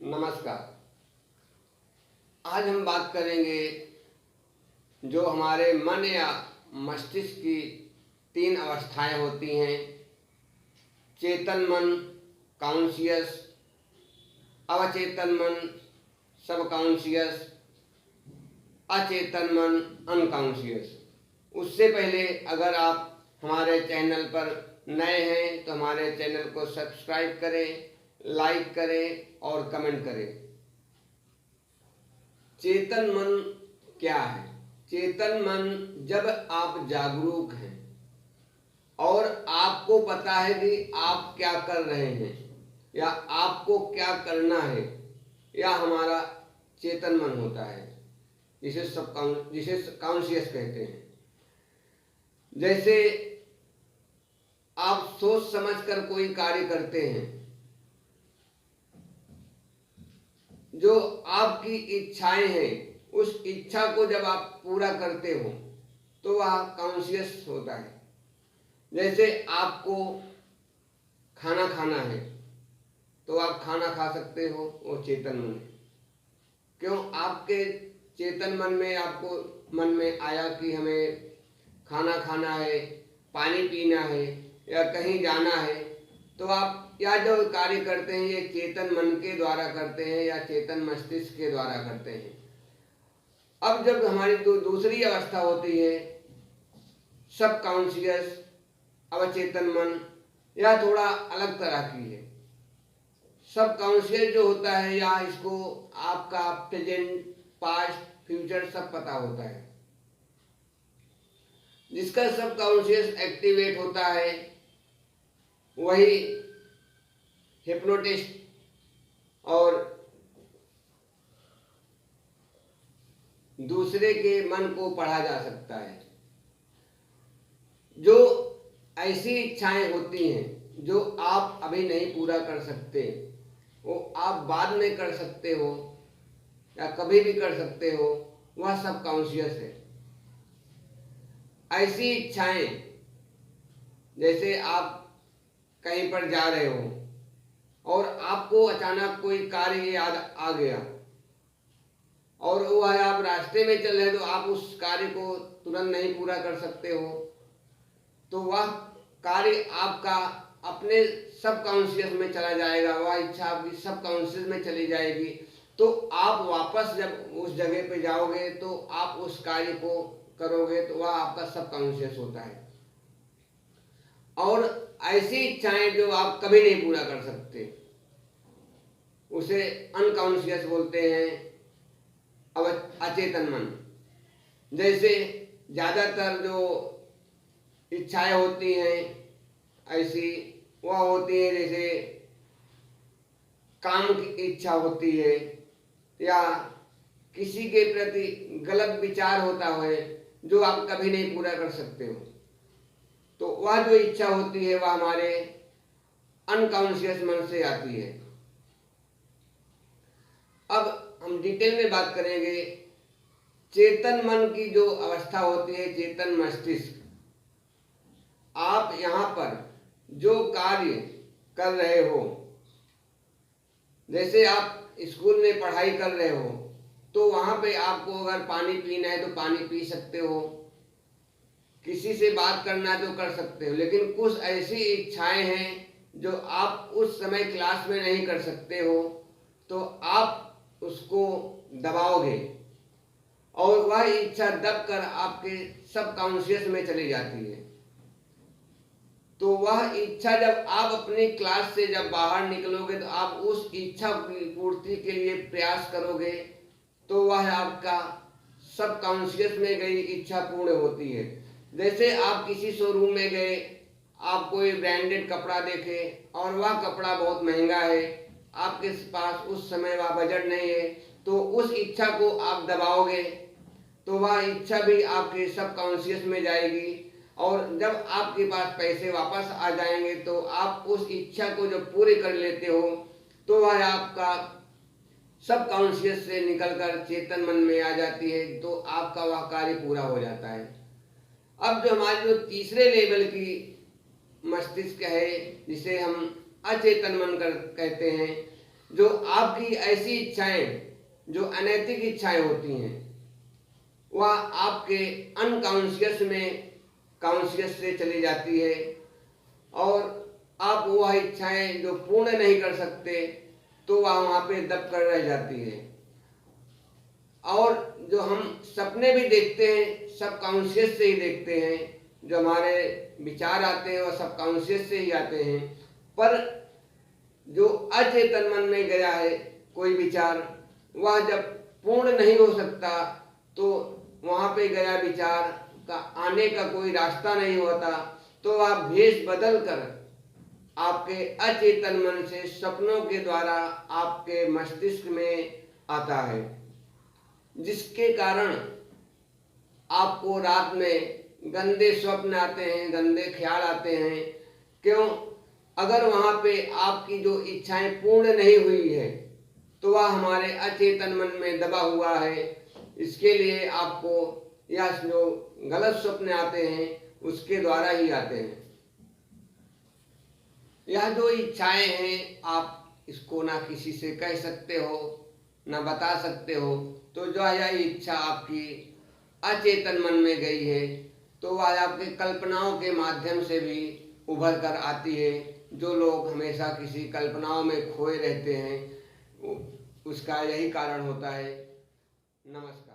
नमस्कार। आज हम बात करेंगे जो हमारे मन या मस्तिष्क की तीन अवस्थाएं होती हैं: चेतन मन, कॉन्शियस, अवचेतन मन, सबकॉन्शियस, अचेतन मन, अनकॉन्शियस। उससे पहले अगर आप हमारे चैनल पर नए हैं तो हमारे चैनल को सब्सक्राइब करें, लाइक करें और कमेंट करें। चेतन मन क्या है? चेतन मन जब आप जागरूक हैं और आपको पता है कि आप क्या कर रहे हैं या आपको क्या करना है, यह हमारा चेतन मन होता है, जिसे कॉन्शियस कहते हैं। जैसे आप सोच समझकर कोई कार्य करते हैं, जो आपकी इच्छाएं हैं, उस इच्छा को जब आप पूरा करते हो तो वह कॉन्शियस होता है। जैसे आपको खाना खाना है तो आप खाना खा सकते हो, वो चेतन मन है। क्यों? आपके चेतन मन में आपको मन में आया कि हमें खाना खाना है, पानी पीना है या कहीं जाना है, तो आप या जो कार्य करते हैं ये चेतन मन के द्वारा करते हैं या चेतन मस्तिष्क के द्वारा करते हैं। अब जब हमारी दूसरी अवस्था होती है सब कॉन्शियस, अवचेतन मन, यह थोड़ा अलग तरह की है। सब कॉन्शियस जो होता है या इसको आपका प्रेजेंट, पास्ट, फ्यूचर सब पता होता है। जिसका सब कॉन्शियस एक्टिवेट होता है वही हिप्नोटिस्ट और दूसरे के मन को पढ़ा जा सकता है। जो ऐसी इच्छाएं होती हैं जो आप अभी नहीं पूरा कर सकते, वो आप बाद में कर सकते हो या कभी भी कर सकते हो, वह सब कॉन्शियस है। ऐसी इच्छाएं जैसे आप कहीं पर जा रहे हो और आपको अचानक कोई कार्य याद आ गया और वह आप रास्ते में चल रहे तो आप उस कार्य को तुरंत नहीं पूरा कर सकते हो, तो वह कार्य आपका अपने सब कॉन्शियस में चला जाएगा, वह इच्छा आपकी सब कॉन्शियस में चली जाएगी। तो आप वापस जब उस जगह पे जाओगे तो आप उस कार्य को करोगे तो वह आपका सब कॉन्शियस होता है। और ऐसी इच्छाएं जो आप कभी नहीं पूरा कर सकते उसे अनकॉन्शियस बोलते हैं, अचेतन मन। जैसे ज्यादातर जो इच्छाएं होती हैं ऐसी वह होती है, जैसे काम की इच्छा होती है या किसी के प्रति गलत विचार होता है जो आप कभी नहीं पूरा कर सकते हो, तो वह जो इच्छा होती है वह हमारे अनकॉन्शियस मन से आती है। अब हम डिटेल में बात करेंगे चेतन मन की जो अवस्था होती है, चेतन मस्तिष्क। आप यहाँ पर जो कार्य कर रहे हो, जैसे आप स्कूल में पढ़ाई कर रहे हो तो वहाँ पे आपको अगर पानी पीना है तो पानी पी सकते हो, किसी से बात करना है तो कर सकते हो। लेकिन कुछ ऐसी इच्छाएं हैं जो आप उस समय क्लास में नहीं कर सकते हो, तो आप उसको दबाओगे और वह इच्छा दबकर आपके सब कॉन्शियस में चली जाती है। तो वह इच्छा जब आप अपनी क्लास से जब बाहर निकलोगे तो आप उस इच्छा की पूर्ति के लिए प्रयास करोगे, तो वह आपका सब कॉन्शियस में गई इच्छा पूर्ण होती है। जैसे आप किसी शोरूम में गए, आप कोई ब्रांडेड कपड़ा देखे और वह कपड़ा बहुत महंगा है, आपके पास उस समय वह बजट नहीं है, तो उस इच्छा को आप दबाओगे तो वह इच्छा भी आपके सब कॉन्शियस में जाएगी और जब आपके पास पैसे वापस आ जाएंगे तो आप उस इच्छा को जब पूरी कर लेते हो तो वह आपका सब कॉन्शियस से निकलकर चेतन मन में आ जाती है, तो आपका वह कार्य पूरा हो जाता है। अब जो हमारे जो तीसरे लेवल की मस्तिष्क है जिसे हम अचेतन मन कहते हैं, जो आपकी ऐसी इच्छाएं जो अनैतिक इच्छाएं होती हैं वह आपके अनकॉन्शियस में कॉन्शियस से चली जाती है और आप वह इच्छाएं जो पूर्ण नहीं कर सकते तो वह वहाँ पे दब कर रह जाती है। और जो हम सपने भी देखते हैं सब कॉन्शियस से ही देखते हैं, जो हमारे विचार आते हैं वह सब कॉन्शियस से ही आते हैं, पर जो अचेतन मन में गया है कोई विचार वह जब पूर्ण नहीं हो सकता तो वहाँ पे गया विचार का आने का कोई रास्ता नहीं होता, तो वह भेष बदल कर आपके अचेतन मन से सपनों के द्वारा आपके मस्तिष्क में आता है, जिसके कारण आपको रात में गंदे स्वप्न आते हैं, गंदे ख्याल आते हैं। क्यों? अगर वहाँ पे आपकी जो इच्छाएं पूर्ण नहीं हुई है तो वह हमारे अचेतन मन में दबा हुआ है। इसके लिए आपको यह जो गलत स्वप्न आते हैं उसके द्वारा ही आते हैं। यह जो इच्छाएं हैं आप इसको ना किसी से कह सकते हो ना बता सकते हो, तो जो यह इच्छा आपकी अचेतन मन में गई है तो वह आपके कल्पनाओं के माध्यम से भी उभर कर आती है। जो लोग हमेशा किसी कल्पनाओं में खोए रहते हैं उसका यही कारण होता है। नमस्कार।